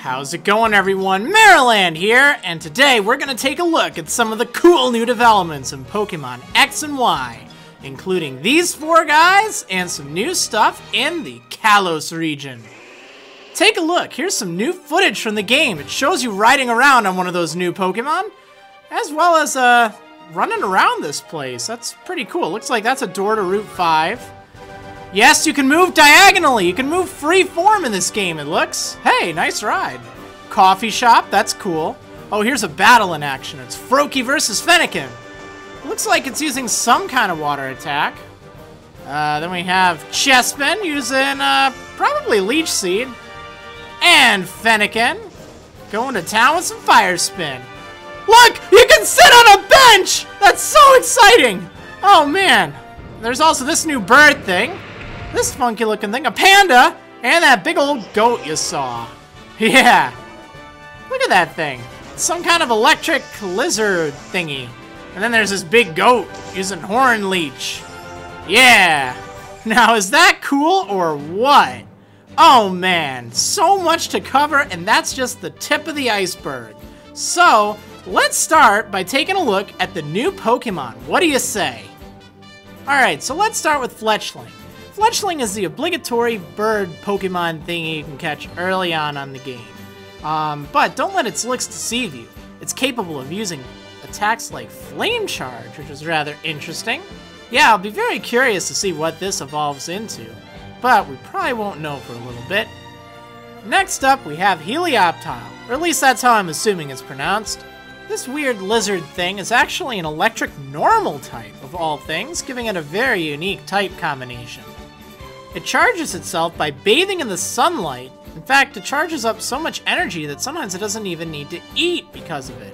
How's it going, everyone? Marriland here, and today we're gonna take a look at some of the cool new developments in Pokemon X and Y, including these four guys and some new stuff in the Kalos region. Take a look, here's some new footage from the game. It shows you riding around on one of those new Pokemon, as well as running around this place. That's pretty cool. Looks like that's a door to Route 5. Yes, you can move diagonally. You can move free form in this game, it looks. Hey, nice ride. Coffee shop, that's cool. Oh, here's a battle in action. It's Froakie versus Fennekin. Looks like it's using some kind of water attack. Then we have Chespin using probably Leech Seed. And Fennekin going to town with some Fire Spin. Look, you can sit on a bench! That's so exciting! Oh man. There's also this new bird thing. This funky looking thing, a panda, and that big old goat you saw. Yeah. Look at that thing. It's some kind of electric lizard thingy. And then there's this big goat using Horn Leech. Yeah. Now, is that cool or what? Oh man, so much to cover, and that's just the tip of the iceberg. So, let's start by taking a look at the new Pokemon. What do you say? Alright, so let's start with Fletchling. Fletchling is the obligatory bird Pokemon thingy you can catch early on the game. But don't let its looks deceive you. It's capable of using attacks like Flame Charge, which is rather interesting. Yeah, I'll be very curious to see what this evolves into, but we probably won't know for a little bit. Next up, we have Helioptile, or at least that's how I'm assuming it's pronounced. This weird lizard thing is actually an electric normal type, of all things, giving it a very unique type combination. It charges itself by bathing in the sunlight. In fact, it charges up so much energy that sometimes it doesn't even need to eat because of it.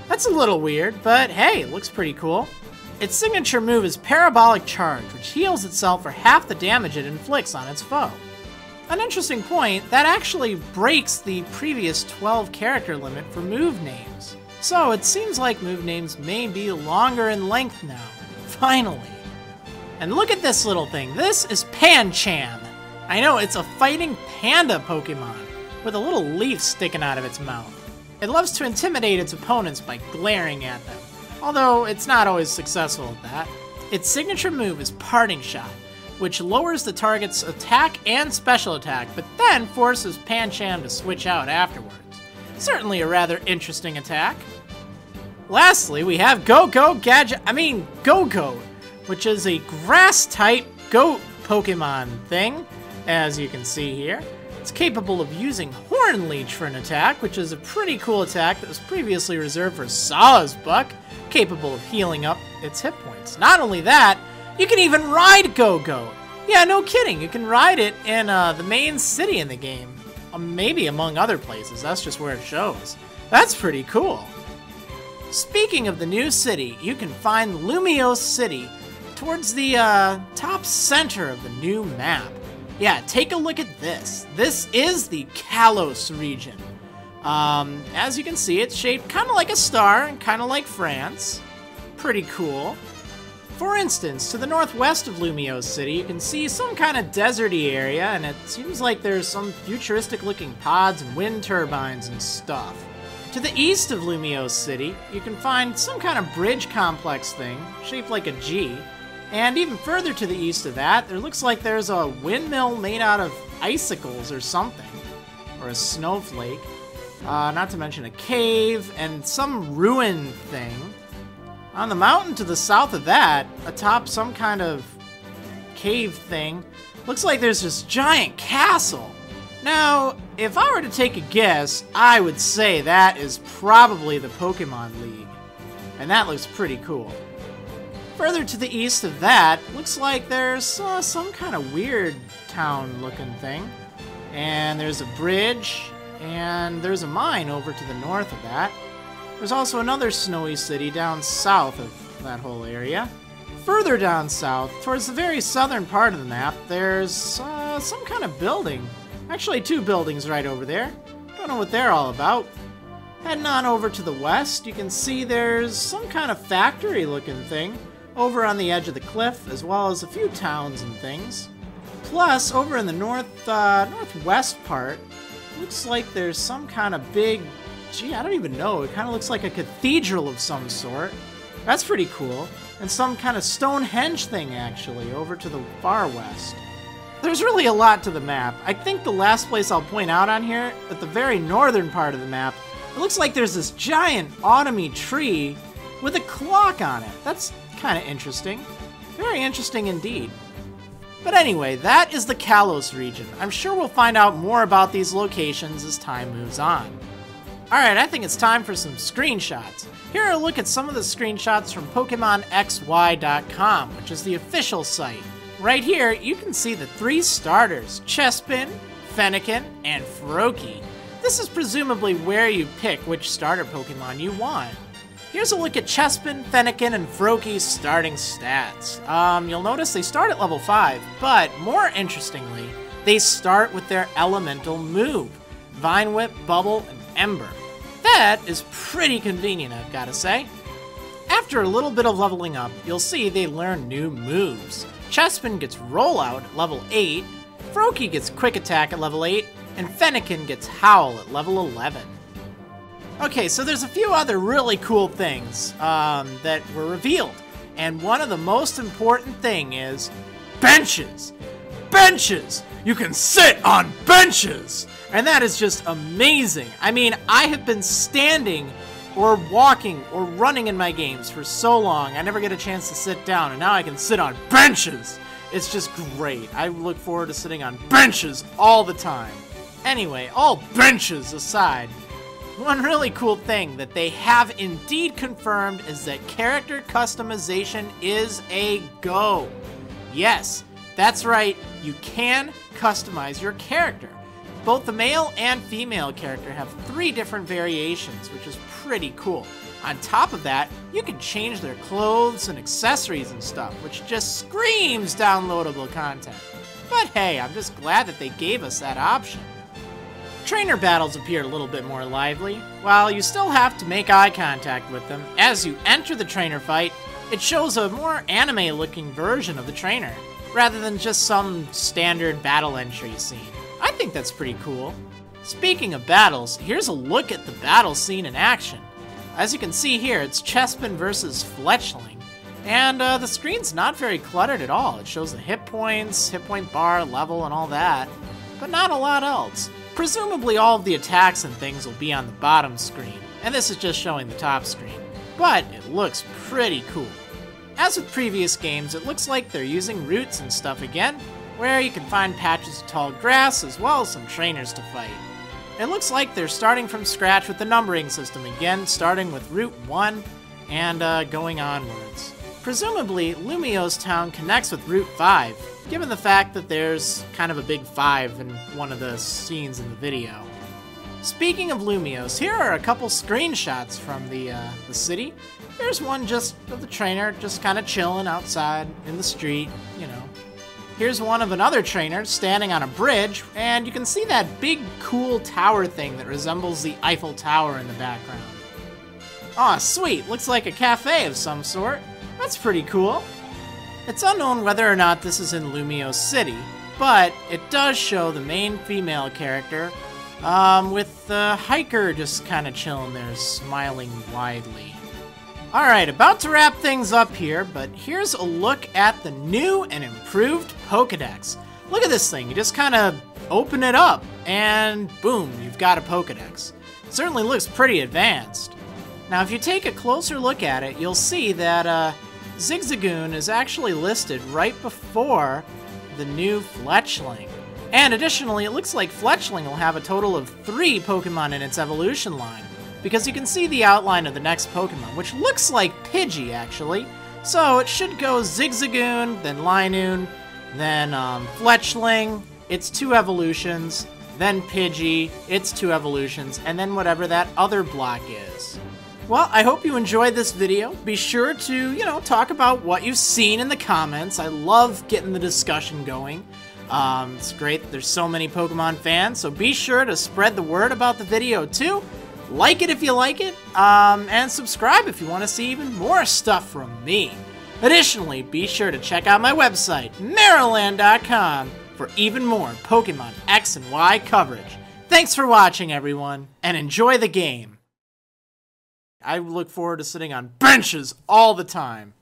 That's a little weird, but hey, it looks pretty cool. Its signature move is Parabolic Charge, which heals itself for half the damage it inflicts on its foe. An interesting point, that actually breaks the previous 12 character limit for move names. So it seems like move names may be longer in length now. Finally. And look at this little thing. This is Pancham. I know, it's a fighting panda Pokemon with a little leaf sticking out of its mouth. It loves to intimidate its opponents by glaring at them, although it's not always successful at that. Its signature move is Parting Shot, which lowers the target's attack and special attack, but then forces Pancham to switch out afterwards. Certainly a rather interesting attack. Lastly, we have Gogoat, which is a grass-type goat Pokemon thing, as you can see here. It's capable of using Horn Leech for an attack, which is a pretty cool attack that was previously reserved for Sawsbuck, capable of healing up its hit points. Not only that, you can even ride Gogoat. Yeah, no kidding, you can ride it in the main city in the game. Maybe among other places, that's just where it shows. That's pretty cool. Speaking of the new city, you can find Lumiose City towards the top center of the new map. Yeah, take a look at this. This is the Kalos region. As you can see, it's shaped kind of like a star and kind of like France. Pretty cool. For instance, to the northwest of Lumiose City, you can see some kind of deserty area, and it seems like there's some futuristic-looking pods and wind turbines and stuff. To the east of Lumiose City, you can find some kind of bridge complex thing, shaped like a G. And even further to the east of that, there looks like there's a windmill made out of icicles or something. Or a snowflake. Not to mention a cave and some ruin thing. On the mountain to the south of that, atop some kind of cave thing, looks like there's this giant castle. Now, if I were to take a guess, I would say that is probably the Pokemon League. And that looks pretty cool. Further to the east of that, looks like there's some kind of weird town-looking thing. And there's a bridge, and there's a mine over to the north of that. There's also another snowy city down south of that whole area. Further down south, towards the very southern part of the map, there's some kind of building. Actually, two buildings right over there. Don't know what they're all about. Heading on over to the west, you can see there's some kind of factory-looking thing over on the edge of the cliff, as well as a few towns and things. Plus, over in the northwest part, Looks like there's some kind of big... Gee, I don't even know. It kind of looks like a cathedral of some sort. That's pretty cool. And some kind of Stonehenge thing, actually, over to the far west. There's really a lot to the map. I think the last place I'll point out on here, at the very northern part of the map, it looks like there's this giant autumny tree with a clock on it. That's kind of interesting. Very interesting indeed. But anyway, that is the Kalos region. I'm sure we'll find out more about these locations as time moves on. Alright, I think it's time for some screenshots. Here are a look at some of the screenshots from PokemonXY.com, which is the official site. Right here, you can see the 3 starters, Chespin, Fennekin, and Froakie. This is presumably where you pick which starter Pokemon you want. Here's a look at Chespin, Fennekin, and Froakie's starting stats. You'll notice they start at level 5, but more interestingly, they start with their elemental move, Vine Whip, Bubble, and Ember. That is pretty convenient, I've got to say. After a little bit of leveling up, you'll see they learn new moves. Chespin gets Rollout at level 8, Froakie gets Quick Attack at level 8, and Fennekin gets Howl at level 11. Okay, so there's a few other really cool things that were revealed. And one of the most important thing is benches. Benches! You can sit on benches! And that is just amazing. I mean, I have been standing or walking or running in my games for so long, I never get a chance to sit down, and now I can sit on benches! It's just great. I look forward to sitting on benches all the time. Anyway, all benches aside, one really cool thing that they have indeed confirmed is that character customization is a go. Yes, that's right, you can customize your character. Both the male and female character have 3 different variations, which is pretty cool. On top of that, you can change their clothes and accessories and stuff, which just screams downloadable content. But hey, I'm just glad that they gave us that option. Trainer battles appeared a little bit more lively. While you still have to make eye contact with them, as you enter the trainer fight, it shows a more anime-looking version of the trainer, rather than just some standard battle entry scene. I think that's pretty cool. Speaking of battles, here's a look at the battle scene in action. As you can see here, it's Chespin versus Fletchling, and the screen's not very cluttered at all. It shows the hit points, hit point bar, level, and all that, but not a lot else. Presumably all of the attacks and things will be on the bottom screen, and this is just showing the top screen, but it looks pretty cool. As with previous games, it looks like they're using routes and stuff again, where you can find patches of tall grass as well as some trainers to fight. It looks like they're starting from scratch with the numbering system again, starting with Route 1 and going onwards. Presumably, Lumiose Town connects with Route 5, given the fact that there's kind of a big 5 in one of the scenes in the video. Speaking of Lumiose, here are a couple screenshots from the city. Here's one just of the trainer just kind of chilling outside in the street, you know. Here's one of another trainer standing on a bridge, and you can see that big cool tower thing that resembles the Eiffel Tower in the background. Aw, sweet, looks like a cafe of some sort. That's pretty cool. It's unknown whether or not this is in Lumiose City, but it does show the main female character with the hiker just kind of chilling there, smiling widely. Alright, about to wrap things up here, but here's a look at the new and improved Pokédex. Look at this thing, you just kind of open it up, and boom, you've got a Pokédex. It certainly looks pretty advanced. Now, if you take a closer look at it, you'll see that Zigzagoon is actually listed right before the new Fletchling. And additionally, it looks like Fletchling will have a total of 3 Pokemon in its evolution line, because you can see the outline of the next Pokemon, which looks like Pidgey, actually. So it should go Zigzagoon, then Linoon, then Fletchling, its 2 evolutions, then Pidgey, its 2 evolutions, and then whatever that other block is. Well, I hope you enjoyed this video. Be sure to, talk about what you've seen in the comments. I love getting the discussion going. It's great that there's so many Pokemon fans, so be sure to spread the word about the video too. Like it if you like it, and subscribe if you want to see even more stuff from me. Additionally, be sure to check out my website, Marriland.com, for even more Pokemon X and Y coverage. Thanks for watching, everyone, and enjoy the game. I look forward to sitting on benches all the time.